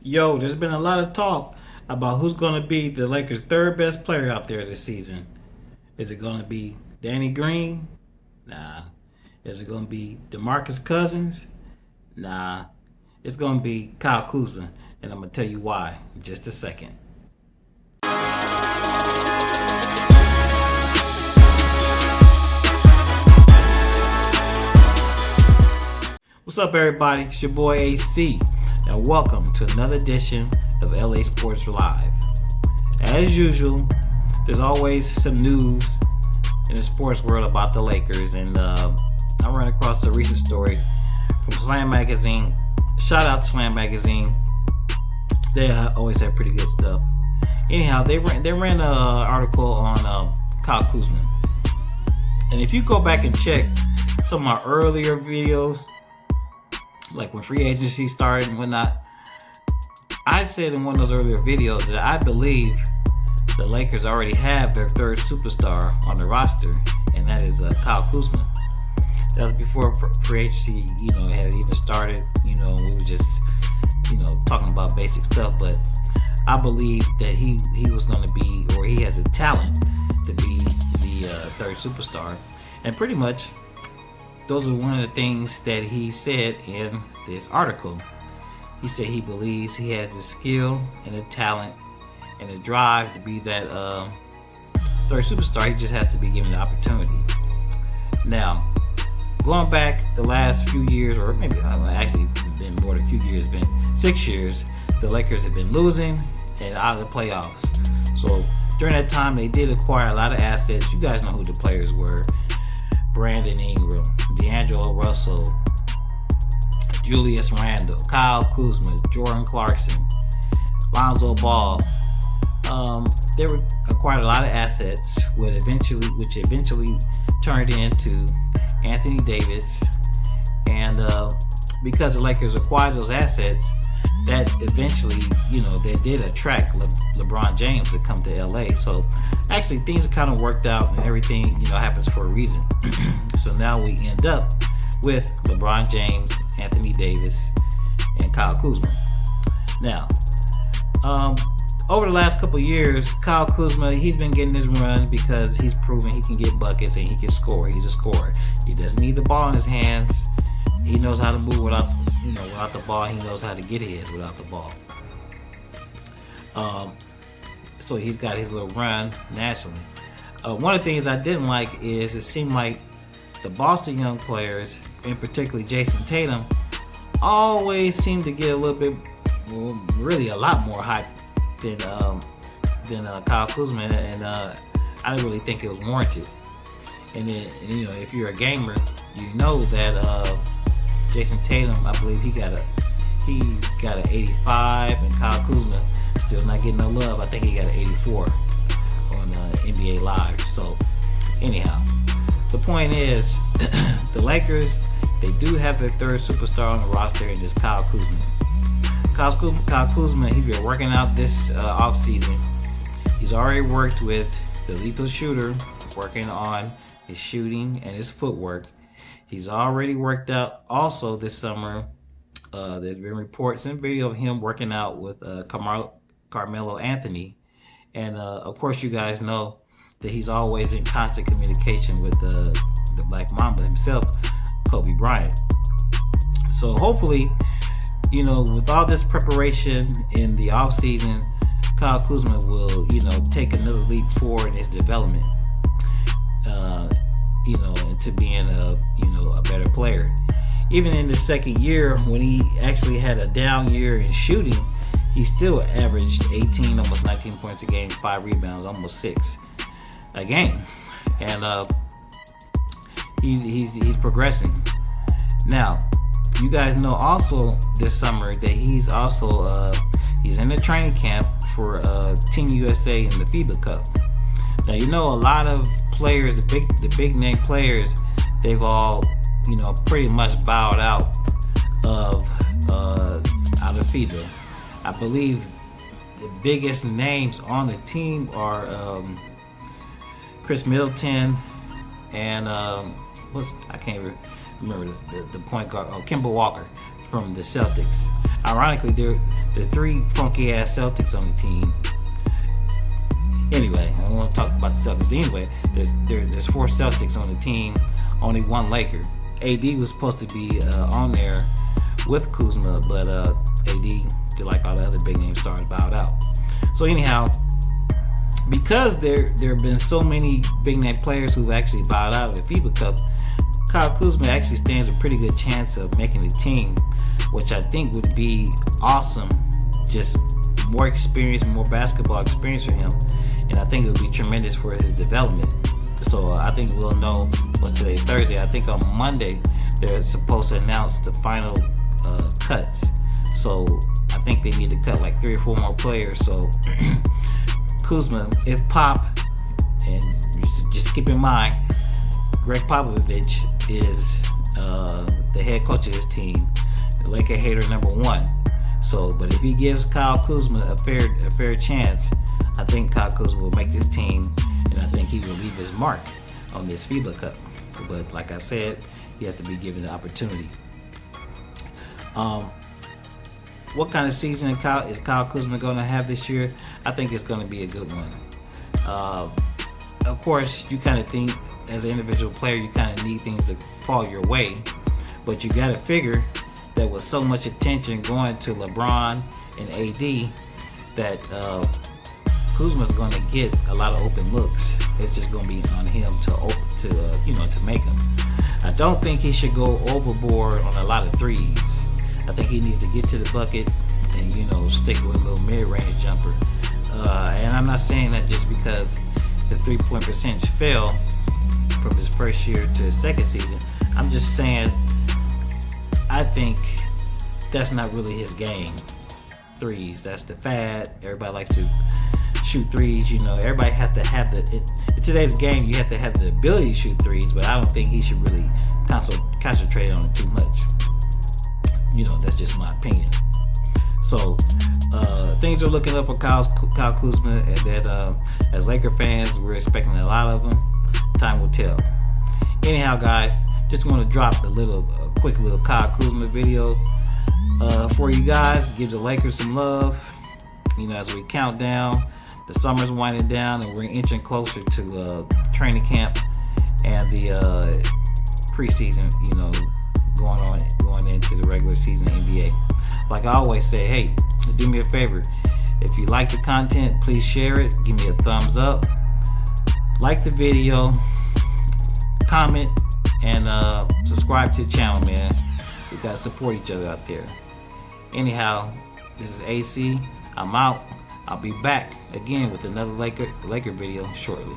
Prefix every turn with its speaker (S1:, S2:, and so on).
S1: Yo, there's been a lot of talk about who's going to be the Lakers' third best player out there this season. Is it going to be Danny Green? Nah. Is it going to be DeMarcus Cousins? Nah. It's going to be Kyle Kuzma, and I'm going to tell you why in just a second. What's up, everybody? It's your boy AC, and welcome to another edition of LA Sports Live. As usual, there's always some news in the sports world about the Lakers, and I ran across a recent story from Slam Magazine. Shout out to Slam Magazine. They always have pretty good stuff. Anyhow, they ran an article on Kyle Kuzma, and if you go back and check some of my earlier videos, like when free agency started and whatnot, I said in one of those earlier videos that I believe the Lakers already have their third superstar on the roster, and that is Kyle Kuzma. That was before free agency, had even started. We were just, talking about basic stuff. But I believe that he was going to be, or he has a talent to be the third superstar, and pretty much those are one of the things that he said in this article. He said he believes he has the skill and the talent and the drive to be that third superstar. He just has to be given the opportunity. Now, going back the last few years, or maybe actually been more than a few years, been 6 years, the Lakers have been losing and out of the playoffs. So during that time, they did acquire a lot of assets. You guys know who the players were: Brandon Ingram, D'Angelo Russell, Julius Randle, Kyle Kuzma, Jordan Clarkson, Lonzo Ball. They acquired a lot of assets, which eventually turned into Anthony Davis. And because the Lakers acquired those assets, that eventually, they did attract LeBron James to come to LA. So actually things kind of worked out, and everything, happens for a reason. So now we end up with LeBron James, Anthony Davis, and Kyle Kuzma. Now, over the last couple years, Kyle Kuzma, he's been getting his run because he's proven he can get buckets and he can score. He's a scorer. He doesn't need the ball in his hands. He knows how to move without the ball. He knows how to get his without the ball. So he's got his little run nationally. One of the things I didn't like is it seemed like the Boston young players, and particularly Jason Tatum, always seem to get a little bit, really a lot more hype than Kyle Kuzma, and I didn't really think it was warranted. And then, if you're a gamer, you know that Jason Tatum, I believe he got an 85, and Kyle Kuzma still not getting no love. I think he got an 84 on NBA Live. So anyhow, the point is, the Lakers, they do have their third superstar on the roster, and it's Kyle Kuzma. Kyle Kuzma, he's been working out this offseason. He's already worked with the lethal shooter, working on his shooting and his footwork. He's already worked out also this summer. There's been reports and video of him working out with Carmelo Anthony. And of course, you guys know that he's always in constant communication with the Black Mamba himself, Kobe Bryant. So hopefully, with all this preparation in the offseason, Kyle Kuzma will, take another leap forward in his development, into being a better player. Even in the second year, when he actually had a down year in shooting, he still averaged 18, almost 19 points a game, 5 rebounds, almost 6 a game. And he's progressing. Now, you guys know also this summer that he's also he's in the training camp for Team USA in the FIBA Cup. Now, a lot of players, the big name players, they've all pretty much bowed out of FIBA. I believe the biggest names on the team are Chris Middleton and I can't remember the point guard, Kemba Walker from the Celtics. Ironically, the 3 funky ass Celtics on the team. Anyway, I don't want to talk about the Celtics. But anyway, there's 4 Celtics on the team, only 1 Laker. AD was supposed to be on there with Kuzma, but AD, just like all the other big name stars, bowed out. So anyhow, because there have been so many big name players who've actually bowed out of the FIBA Cup, Kyle Kuzma actually stands a pretty good chance of making the team, which I think would be awesome. Just more experience, more basketball experience for him, and I think it would be tremendous for his development. So I think we'll know. What's today? Thursday. I think on Monday they're supposed to announce the final cuts. So I think they need to cut like 3 or 4 more players. So Kuzma, if Pop, and just keep in mind, Greg Popovich is the head coach of this team, the Laker hater #1. So, but if he gives Kyle Kuzma a fair chance, I think Kyle Kuzma will make this team, and I think he will leave his mark on this FIBA Cup. But like I said, he has to be given the opportunity. What kind of season is Kyle Kuzma going to have this year? I think it's going to be a good one. Of course, you kind of think as an individual player, you kind of need things to fall your way, but you got to figure that with so much attention going to LeBron and AD, that Kuzma's going to get a lot of open looks. It's just going to be on him to make them. I don't think he should go overboard on a lot of threes. I think he needs to get to the bucket and stick with a little mid-range jumper. And I'm not saying that just because his 3-point percentage fell from his first year to his second season. I'm just saying I think that's not really his game. Threes, that's the fad. Everybody likes to shoot threes. Everybody has to have in today's game, you have to have the ability to shoot threes, but I don't think he should really concentrate on it too much. That's just my opinion. So things are looking up for Kyle Kuzma, and that as Laker fans, we're expecting a lot of them. Time will tell. Anyhow, guys, just want to drop a quick little Kyle Kuzma video for you guys. Give the Lakers some love. As we count down, the summer's winding down, and we're inching closer to training camp and the preseason. Going into the regular season NBA. Like I always say, hey, do me a favor. If you like the content, please share it. Give me a thumbs up. Like the video, comment, and subscribe to the channel, man. We gotta support each other out there. Anyhow, this is AC. I'm out. I'll be back again with another Laker video shortly.